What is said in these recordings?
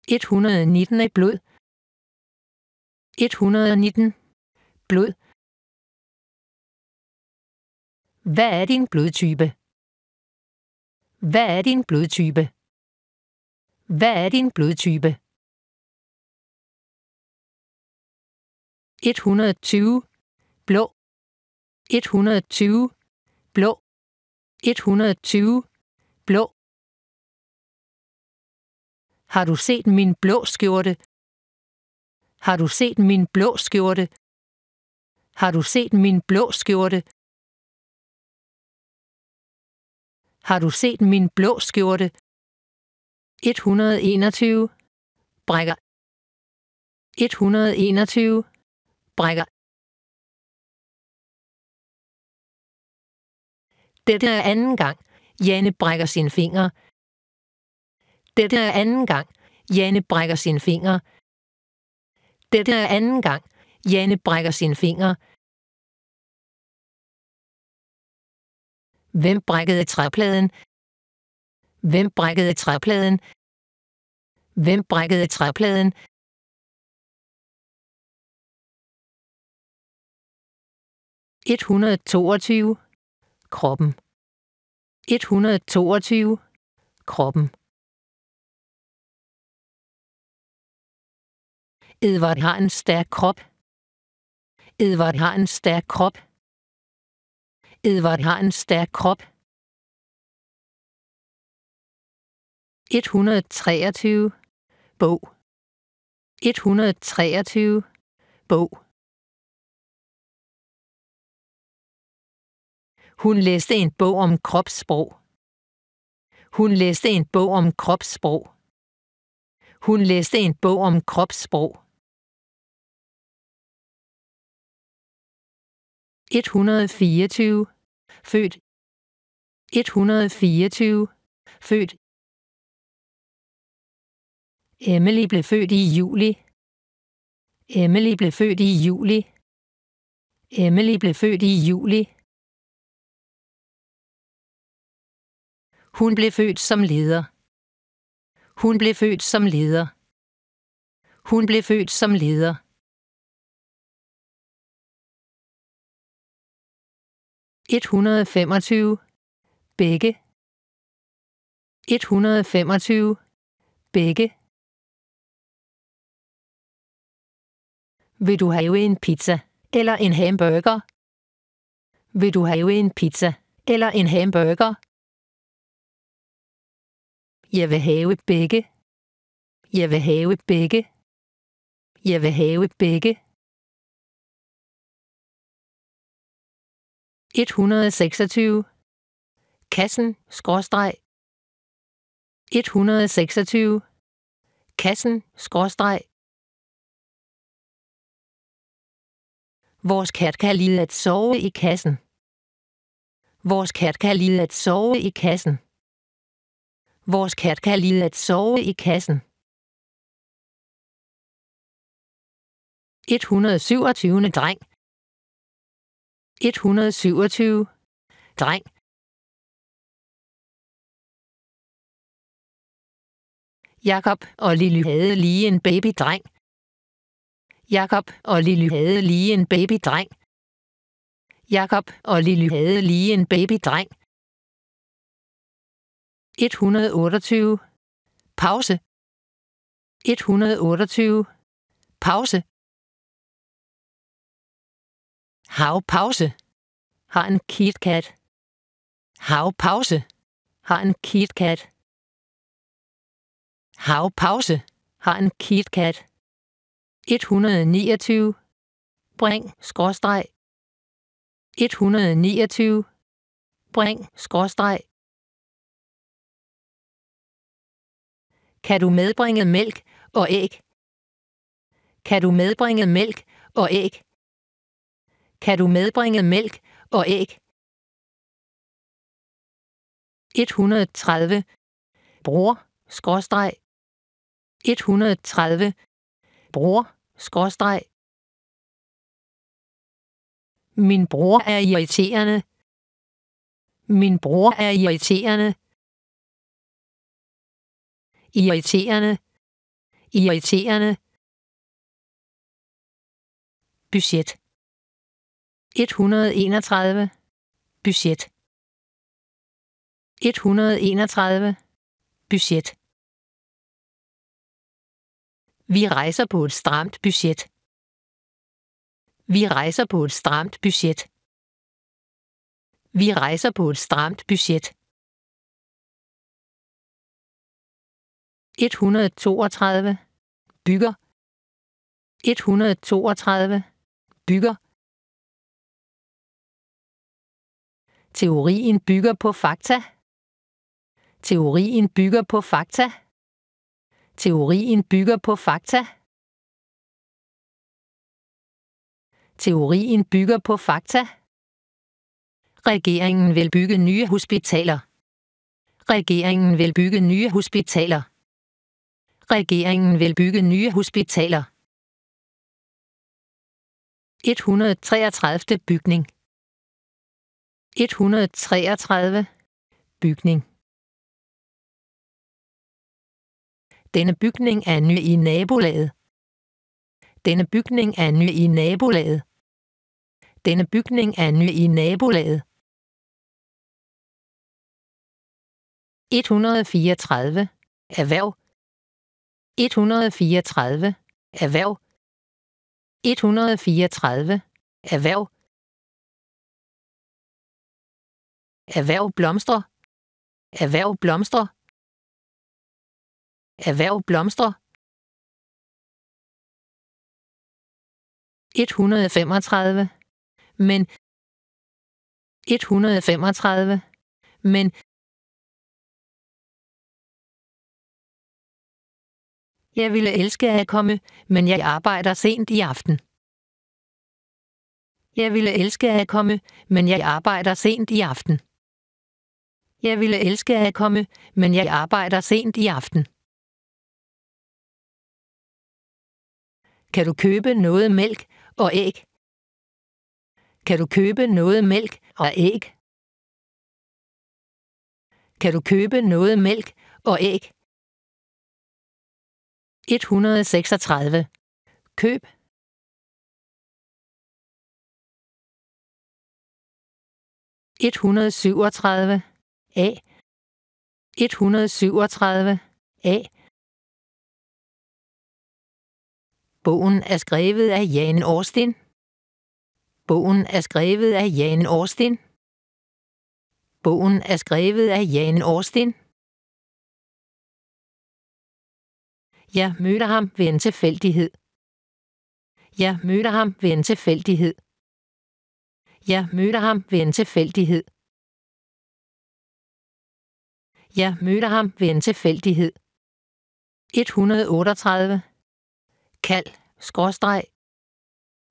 119 af blod. 119 blod. Hvad er din blodtype? Hvad er din blodtype? Hvad er din blodtype? 120 blå. 120 blå. 120 blå. Har du set min blå skjorte? Har du set min blå skjorte? Har du set min blå skjorte? Har du set min blå skjorte? 121 brækker. 121 brækker. Dette er anden gang, Janne brækker sin finger. Dette er anden gang, Janne brækker sin finger. Dette er anden gang, Janne brækker sin finger. Hvem brækkede træpladen? Hvem brækkede træpladen? Hvem brækkede træpladen? (122) kroppen. 122 kroppen. Edvard har en stærk krop. Edvard har en stærk krop. Edvard har en stærk krop. 123 bog. 123 bog. Hun læste en bog om kropssprog. Hun læste en bog om kropssprog. Hun læste en bog om kropssprog. 124 født. 124 født. Emily blev født i juli. Emily blev født i juli. Emily blev født i juli. Hun blev født som leder. Hun blev født som leder. Hun blev født som leder. 125 begge. 125 begge. Vil du have en pizza eller en hamburger? Vil du have en pizza eller en hamburger? Jeg vil have begge. Jeg vil have begge. Jeg vil have begge. 126 kassen skråstreg. 126 kassen skråstreg. Vores kat kan lide at sove i kassen. Vores kat kan lide at sove i kassen. Vores kat kan lide at sove i kassen. 127. dreng. 127 dreng. Jakob og Lily havde lige en babydreng. Jakob og Lily havde lige en babydreng. Jakob og Lily havde lige en babydreng. 128 pause. 128 pause. Hav pause. Har en KitKat. Hav pause. Har en KitKat. Hav pause. Har en KitKat. 129 bring skråstreg. 129 bring skråstreg. Kan du medbringe mælk og æg? Kan du medbringe mælk og æg? Kan du medbringe mælk og æg? 130 bror skråstreg. 130 bror skråstreg. Min bror er irriterende. Min bror er irriterende. Irriterende. irriterende, budget, 131, budget, 131, budget. Vi rejser på et stramt budget. Vi rejser på et stramt budget. Vi rejser på et stramt budget. 132, bygger, 132, bygger. Teorien bygger på fakta. Teorien bygger på fakta. Teorien bygger på fakta. Teorien bygger på fakta. Regeringen vil bygge nye hospitaler. Regeringen vil bygge nye hospitaler. Regeringen vil bygge nye hospitaler. 133. bygning. 133. bygning. Denne bygning er ny i nabolaget. Denne bygning er ny i nabolaget. Denne bygning er ny i nabolaget. 134. Erhverv. 134. Erhverv. 134. Erhverv. Erhverv blomstrer. Erhverv blomstrer. Erhverv blomstrer. 135. Men. 135. Men. Jeg ville elske at komme, men jeg arbejder sent i aften. Jeg ville elske at komme, men jeg arbejder sent i aften. Jeg ville elske at komme, men jeg arbejder sent i aften. Kan du købe noget mælk og æg? Kan du købe noget mælk og æg? Kan du købe noget mælk og æg? 136. Køb. 137. A. 137. A. Bogen er skrevet af Jane Austen. Bogen er skrevet af Jane Austen. Bogen er skrevet af Jane Austen. Jeg mødte ham ved en tilfældighed. Jeg mødte ham ved en tilfældighed. Jeg mødte ham ved en tilfældighed. Jeg mødte ham ved en tilfældighed. 138. Kald, skråstreg.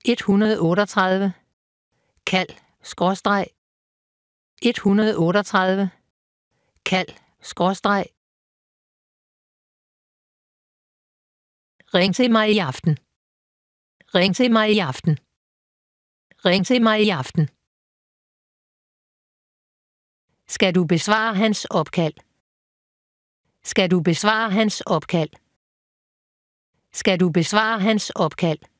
138. Kald, skråstreg. 138. Kald, skråstreg. Ring til mig i aften. Ring til mig i aften. Ring til mig i aften. Skal du besvare hans opkald? Skal du besvare hans opkald? Skal du besvare hans opkald?